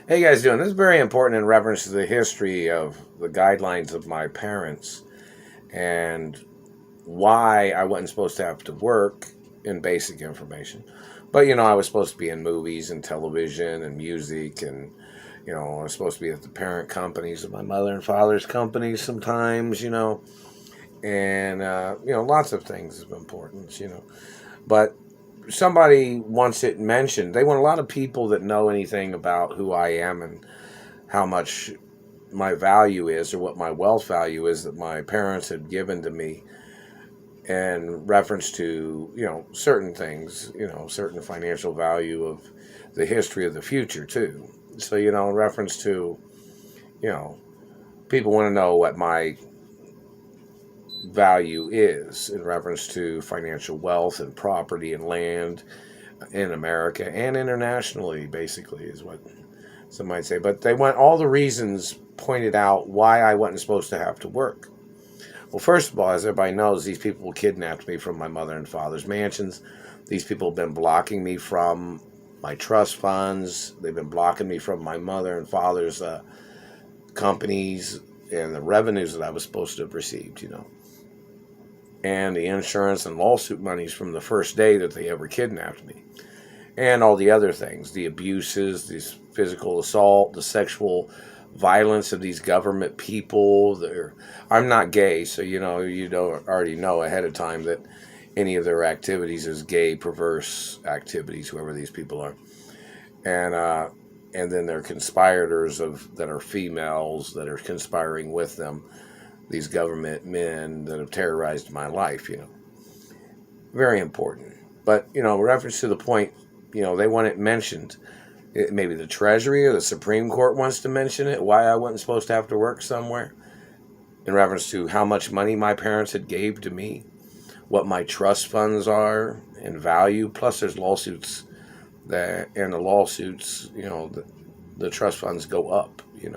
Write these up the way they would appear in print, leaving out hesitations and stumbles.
Hey you guys doing? This is very important in reference to the history of the guidelines of my parents and why I wasn't supposed to have to work in basic information. But I was supposed to be in movies and television and music and I was supposed to be at the parent companies of my mother and father's companies sometimes, and lots of things of importance. But somebody wants it mentioned. They want a lot of people that know anything about who I am and how much my value is or what my wealth value is that my parents had given to me in reference to, certain things, certain financial value of the history of the future too. So, in reference to, you know, people want to know what my value is in reference to financial wealth and property and land in America and internationally, basically, is what some might say. But they want all the reasons pointed out why I wasn't supposed to have to work. Well, first of all, as everybody knows, these people kidnapped me from my mother and father's mansions. These people have been blocking me from my trust funds. They've been blocking me from my mother and father's companies and the revenues that I was supposed to have received. And the insurance and lawsuit monies from the first day that they ever kidnapped me. And all the other things, the abuses, this physical assault, the sexual violence of these government people. I'm not gay, so you don't already know ahead of time that any of their activities is gay, perverse activities, whoever these people are. And then they're conspirators that are females that are conspiring with them. These government men that have terrorized my life, Very important. But, in reference to the point, they want it mentioned. Maybe the Treasury or the Supreme Court wants to mention it, why I wasn't supposed to have to work somewhere, in reference to how much money my parents had gave to me, what my trust funds are in value, plus there's lawsuits and the lawsuits, the trust funds go up, in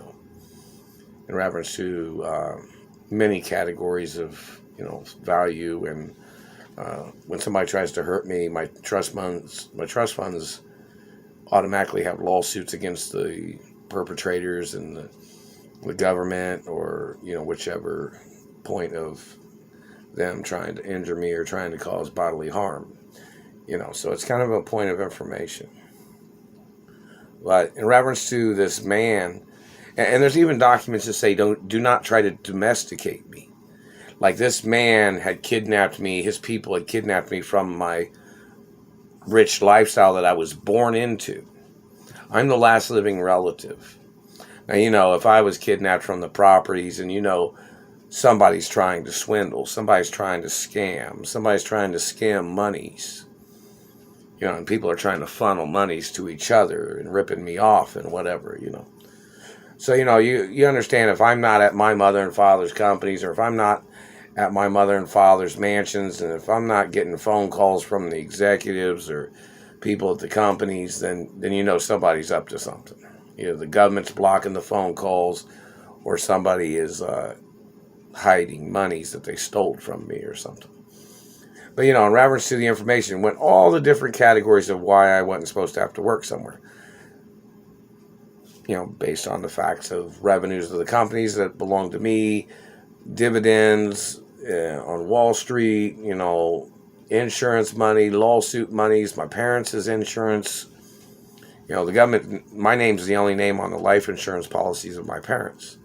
reference to many categories of, value. And when somebody tries to hurt me, my trust funds automatically have lawsuits against the perpetrators and the government, or whichever point of them trying to injure me or trying to cause bodily harm. So it's kind of a point of information. But in reference to this man, and there's even documents that say do not try to domesticate me. Like, this man had kidnapped me, his people had kidnapped me from my rich lifestyle that I was born into. I'm the last living relative. Now, if I was kidnapped from the properties and, somebody's trying to swindle, somebody's trying to scam, somebody's trying to skim monies, and people are trying to funnel monies to each other and ripping me off and whatever. So, you understand, if I'm not at my mother and father's companies, or if I'm not at my mother and father's mansions, and if I'm not getting phone calls from the executives or people at the companies, then somebody's up to something. The government's blocking the phone calls, or somebody is hiding monies that they stole from me or something. But, in reference to the information, went all the different categories of why I wasn't supposed to have to work somewhere. Based on the facts of revenues of the companies that belong to me, dividends on Wall Street, insurance money, lawsuit monies, my parents' insurance. The government, my name's the only name on the life insurance policies of my parents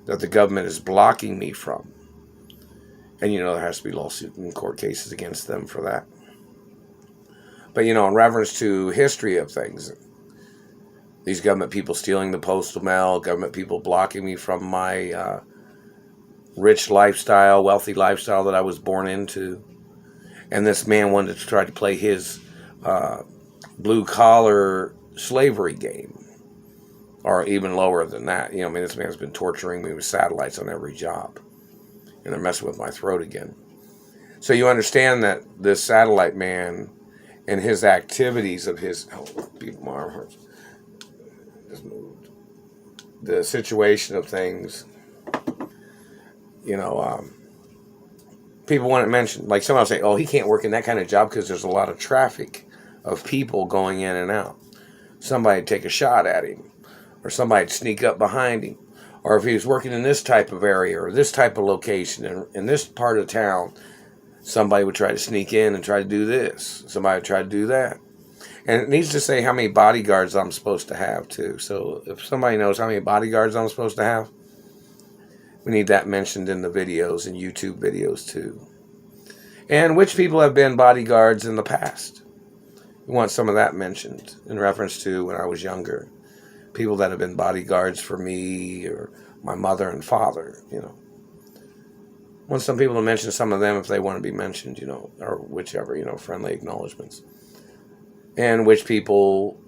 that the government is blocking me from. And, there has to be lawsuit and court cases against them for that. But, in reference to history of things, these government people stealing the postal mail, government people blocking me from my rich lifestyle, wealthy lifestyle that I was born into. And this man wanted to try to play his blue-collar slavery game, or even lower than that. This man's been torturing me with satellites on every job, and they're messing with my throat again. So you understand that this satellite man and his activities of his... my arm hurts. Just moved. The situation of things, people want to mention, like somebody will say, oh, he can't work in that kind of job because there's a lot of traffic of people going in and out. Somebody take a shot at him. or somebody would sneak up behind him. Or if he was working in this type of area or this type of location in this part of town, somebody would try to sneak in and try to do this. Somebody would try to do that. And it needs to say how many bodyguards I'm supposed to have, too. So if somebody knows how many bodyguards I'm supposed to have, we need that mentioned in the videos and YouTube videos, too. And which people have been bodyguards in the past. We want some of that mentioned in reference to when I was younger. People that have been bodyguards for me or my mother and father, you know. I want some people to mention some of them if they want to be mentioned, you know, or whichever, you know, friendly acknowledgments. And which people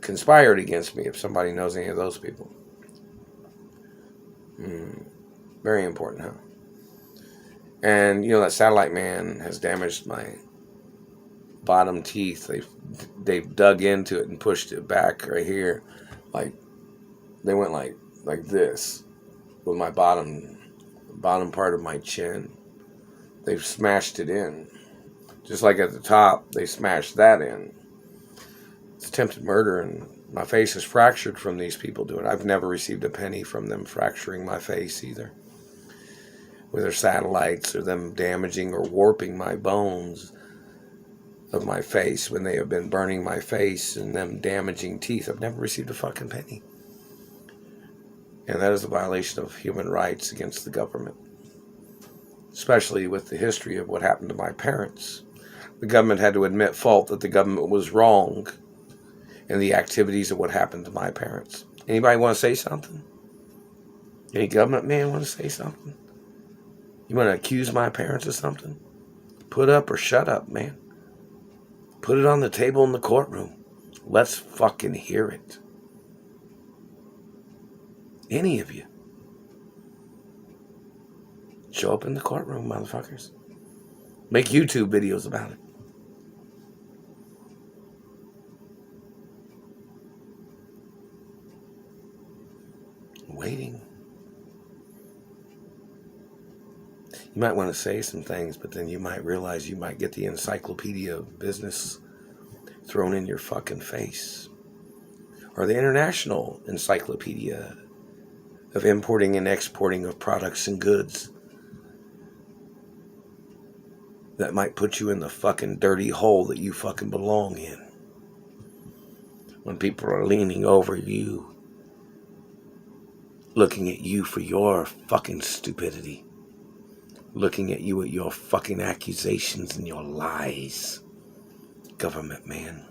conspired against me, if somebody knows any of those people. Very important, huh? And, you know, that satellite man has damaged my bottom teeth. They've dug into it and pushed it back right here. Like, they went like this with my bottom part of my chin. They've smashed it in. Just like at the top, they smashed that in. It's attempted murder, and my face is fractured from these people doing it. I've never received a penny from them fracturing my face either. With their satellites or them damaging or warping my bones of my face when they have been burning my face and them damaging teeth. I've never received a fucking penny. And that is a violation of human rights against the government. Especially with the history of what happened to my parents. The government had to admit fault that the government was wrong in the activities of what happened to my parents. Anybody want to say something? Any government man want to say something? You want to accuse my parents of something? Put up or shut up, man. Put it on the table in the courtroom. Let's fucking hear it. Any of you. Show up in the courtroom, motherfuckers. Make YouTube videos about it. Waiting. You might want to say some things, but then you might realize you might get the encyclopedia of business thrown in your fucking face. Or the international encyclopedia of importing and exporting of products and goods that might put you in the fucking dirty hole that you fucking belong in. When people are leaning over you, looking at you for your fucking stupidity. Looking at you at your fucking accusations and your lies. Government man.